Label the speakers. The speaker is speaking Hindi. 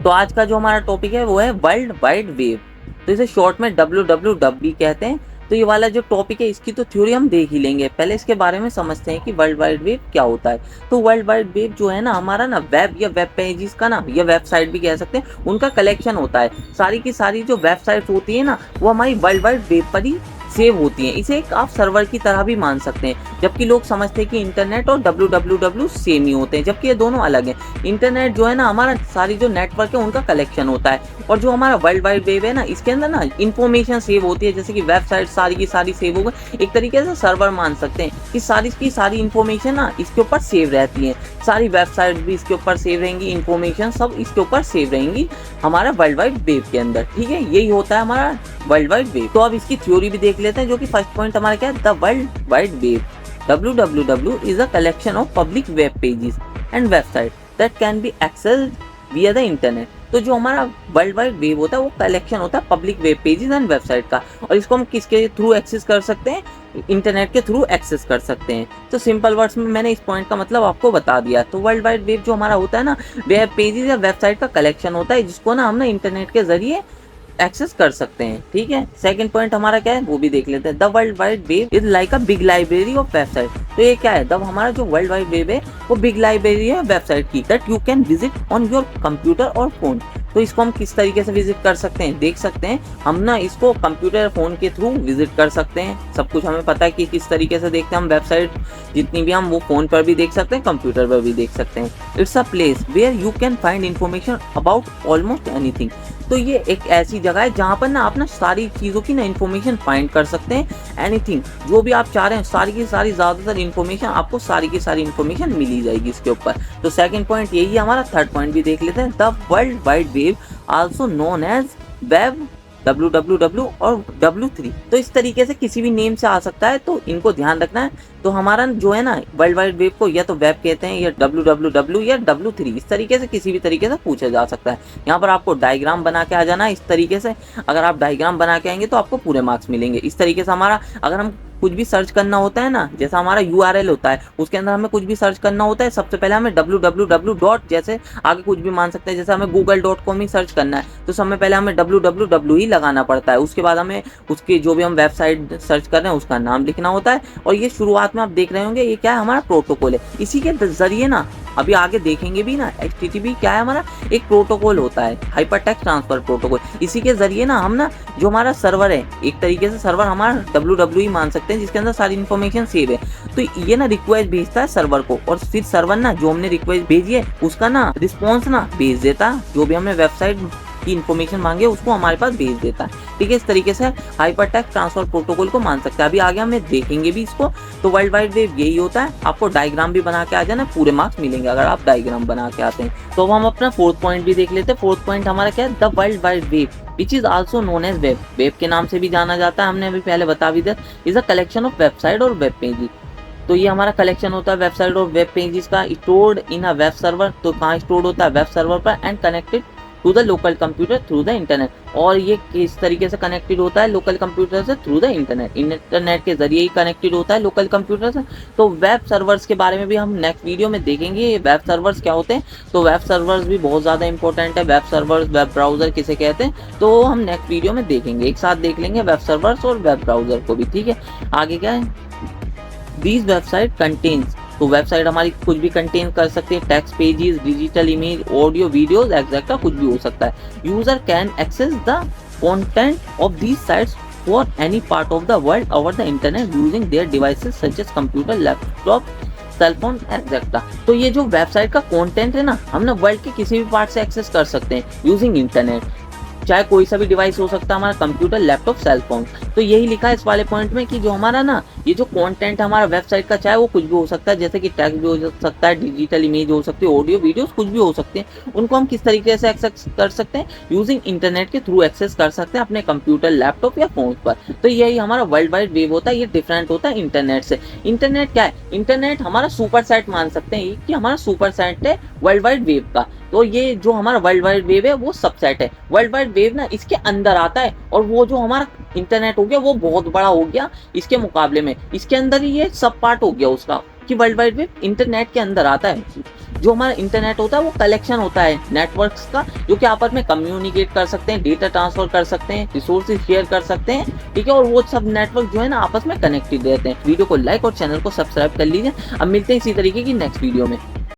Speaker 1: तो आज का जो हमारा टॉपिक है वो है वर्ल्ड वाइड वेब। तो इसे शॉर्ट में WWW भी कहते हैं। तो ये वाला जो टॉपिक है इसकी तो थ्योरी हम देख ही लेंगे, पहले इसके बारे में समझते हैं कि वर्ल्ड वाइड वेब क्या होता है। तो वर्ल्ड वाइड वेब जो है ना हमारा ना वेब या वेब पेजेस का ना या वेबसाइट भी कह सकते हैं, उनका कलेक्शन होता है। सारी की सारी जो वेबसाइट होती है ना वो हमारी वर्ल्ड वाइड वेब पर ही सेव होती हैं। इसे एक आप सर्वर की तरह भी मान सकते हैं, जबकि लोग समझते हैं कि इंटरनेट और WWW सेम ही होते हैं, जबकि ये दोनों अलग हैं। इंटरनेट जो है ना हमारा सारी जो नेटवर्क है उनका कलेक्शन होता है, और जो हमारा वर्ल्ड वाइड वेब है ना इसके अंदर ना इन्फॉर्मेशन सेव होती है, जैसे कि वेबसाइट सारी की सारी सेव हो गई। एक तरीके से सर्वर मान सकते हैं कि सारी की सारी इन्फॉर्मेशन ना इसके ऊपर सेव रहती है। सारी वेबसाइट भी इसके ऊपर सेव रहेंगी, इन्फॉर्मेशन सब इसके ऊपर सेव रहेंगी हमारा वर्ल्ड वाइड वेब के अंदर। ठीक है, यही होता है हमारा वर्ल्ड वाइड वेब। तो अब इसकी थ्योरी भी देख लेते हैं, जो कि फर्स्ट पॉइंट हमारा क्या है, the world wide web. WWW is a collection of public web pages and websites that can be accessed via the internet। तो जो हमारा वर्ल्ड वाइड वेब होता है वो कलेक्शन होता है public web pages and website का, और इसको हम किसके थ्रू एक्सेस कर सकते हैं, इंटरनेट के थ्रू एक्सेस कर सकते हैं। तो सिंपल वर्ड्स में मैंने इस पॉइंट का मतलब आपको बता दिया। तो वर्ल्ड वाइड वेब जो हमारा होता है ना वेब पेजेस या वेबसाइट का कलेक्शन होता है, जिसको ना हम ना इंटरनेट के जरिए एक्सेस कर सकते हैं। ठीक है, सेकंड पॉइंट हमारा क्या है वो भी देख लेते हैं। The world wide web is like a big library of website. तो ये क्या है, द हमारा जो वर्ल्ड वाइड वेब है वो बिग लाइब्रेरी है वेबसाइट की, that you can visit on your computer और फोन। तो इसको हम किस तरीके से विजिट कर सकते हैं, देख सकते हैं हम ना इसको कंप्यूटर फोन के थ्रू विजिट कर सकते हैं। सब कुछ हमें पता है कि किस तरीके से देखते हैं हम वेबसाइट, जितनी भी हम वो फोन पर भी देख सकते हैं, कंप्यूटर पर भी देख सकते हैं। It's a place where you can find information about almost anything. तो ये एक ऐसी जगह है जहाँ पर ना आप ना सारी चीज़ों की ना इन्फॉर्मेशन फाइंड कर सकते हैं। एनीथिंग जो भी आप चाह रहे हैं सारी की सारी ज़्यादातर इन्फॉर्मेशन आपको सारी की सारी इन्फॉर्मेशन मिली जाएगी इसके ऊपर। तो सेकंड पॉइंट यही है हमारा। थर्ड पॉइंट भी देख लेते हैं। The world wide web also known as web, WWW और W3। तो इस तरीके से किसी भी नेम से आ सकता है, तो इनको ध्यान रखना है। तो हमारा जो है ना वर्ल्ड वाइड वेब को या तो वेब कहते हैं या WWW या W3, इस तरीके से किसी भी तरीके से पूछा जा सकता है। यहाँ पर आपको डायग्राम बना के आ जाना है इस तरीके से। अगर आप डायग्राम बना के आएंगे तो आपको पूरे मार्क्स मिलेंगे। इस तरीके से हमारा अगर हम कुछ भी सर्च करना होता है ना, जैसा हमारा URL होता है उसके अंदर हमें कुछ भी सर्च करना होता है, सबसे पहले हमें WWW डॉट जैसे आगे कुछ भी मान सकते हैं, जैसे हमें google.com ही सर्च करना है तो सबसे पहले हमें WWW ही लगाना पड़ता है। उसके बाद हमें उसके जो भी हम वेबसाइट सर्च कर रहे हैं उसका नाम लिखना होता है। और ये शुरुआत में आप देख रहे होंगे ये क्या है, हमारा प्रोटोकॉल है। इसी के जरिए ना अभी आगे देखेंगे भी ना HTTP क्या है, हमारा एक प्रोटोकॉल होता है, हाइपरटेक्स्ट ट्रांसफर प्रोटोकॉल। इसी के जरिए ना हम ना जो हमारा सर्वर है, एक तरीके से सर्वर हमारा WWW ही मान सकते हैं, जिसके अंदर सारी इन्फॉर्मेशन सेव है। तो ये ना रिक्वेस्ट भेजता है सर्वर को, और फिर सर्वर ना जो हमने रिक्वेस्ट भेजी है उसका ना रिस्पॉन्स ना भेज देता, जो भी हमने वेबसाइट की इन्फॉर्मेशन मांगे उसको हमारे पास भेज देता है। ठीक है, इस तरीके से हाइपरटेक्स्ट ट्रांसफर प्रोटोकॉल को मान सकते हैं। अभी आगे हमें देखेंगे भी इसको। तो वर्ल्ड वाइड वेब यही होता है। आपको डायग्राम भी बना के आ जाना, पूरे मार्क्स मिलेंगे अगर आप डायग्राम बना के आते हैं। तो अब हम अपना फोर्थ पॉइंट भी देख लेते हैं। फोर्थ पॉइंट हमारा क्या है, the world wide web which is also known as web. Web के नाम से भी जाना जाता है, हमने अभी पहले बता भी दिया, is a collection of website और वेब पेजेस। तो ये हमारा कलेक्शन होता है वेबसाइट और वेब पेजेस का, stored in a web server. तो कहाँ स्टोर्ड होता है, वेब सर्वर पर, and connected to the local computer through the internet. और ये किस तरीके से कनेक्टेड होता है लोकल कंप्यूटर से, थ्रू द इंटरनेट। इंटरनेट के जरिए ही कनेक्टेड होता है लोकल कंप्यूटर से। तो वेब सर्वर्स के बारे में भी हम नेक्स्ट वीडियो में देखेंगे, वेब सर्वर्स क्या होते हैं। तो वेब सर्वर्स भी बहुत ज़्यादा इंपॉर्टेंट है। वेब सर्वर्स, वेब ब्राउजर किसे कहते हैं, तो हम नेक्स्ट वीडियो में देखेंगे, एक साथ देख लेंगे वेब सर्वर्स और वेब ब्राउजर को भी। ठीक है, आगे क्या है, दीज वेबसाइट कंटेन्स। तो वेबसाइट हमारी कुछ भी कंटेन कर सकते हैं, text pages, digital image, audio, videos, etcetera, कुछ भी हो सकता है। User can access the content of these sites for any part of the world over the internet using their devices such as computer, laptop, cellphone, etcetera. तो ये जो वेबसाइट का कंटेंट है ना, हम ना वर्ल्ड के किसी भी पार्ट से एक्सेस कर सकते हैं यूजिंग इंटरनेट, चाहे कोई सा भी डिवाइस हो सकता है, हमारा कंप्यूटर, लैपटॉप, सेलफोन। तो यही लिखा है इस वाले पॉइंट में कि जो हमारा ना ये जो कंटेंट हमारा वेबसाइट का, चाहे वो कुछ भी हो सकता है, जैसे कि टेक्स्ट भी हो सकता है, डिजिटल इमेज हो सकती है, ऑडियो, वीडियोस, कुछ भी हो सकते हैं, उनको हम किस तरीके से एक्सेस कर सकते हैं, यूजिंग इंटरनेट के थ्रू एक्सेस कर सकते हैं अपने कंप्यूटर, लैपटॉप या फोन पर। तो यही हमारा वर्ल्ड वाइड वेब होता है। ये डिफरेंट होता है इंटरनेट से। इंटरनेट क्या है, इंटरनेट हमारा सुपर सेट मान सकते हैं कि हमारा सुपर सेट है वर्ल्ड वाइड वेब का। तो ये जो हमारा वर्ल्ड वाइड वेब है वो सबसेट है। वर्ल्ड वाइड वेब ना इसके अंदर आता है, और वो जो हमारा इंटरनेट हो गया वो बहुत बड़ा हो गया इसके मुकाबले में। इसके अंदर ही ये सब पार्ट हो गया उसका, कि वर्ल्ड वाइड वेब इंटरनेट के अंदर आता है। जो हमारा इंटरनेट होता है वो कलेक्शन होता है नेटवर्क्स का, जो कि आपस में कम्युनिकेट कर सकते हैं, डेटा ट्रांसफर कर सकते हैं, रिसोर्सेज शेयर कर सकते हैं, ठीक है। और वो सब नेटवर्क जो है ना आपस में कनेक्टेड रहते हैं। वीडियो को लाइक और चैनल को सब्सक्राइब कर लीजिए। अब मिलते हैं इसी तरीके की नेक्स्ट वीडियो में।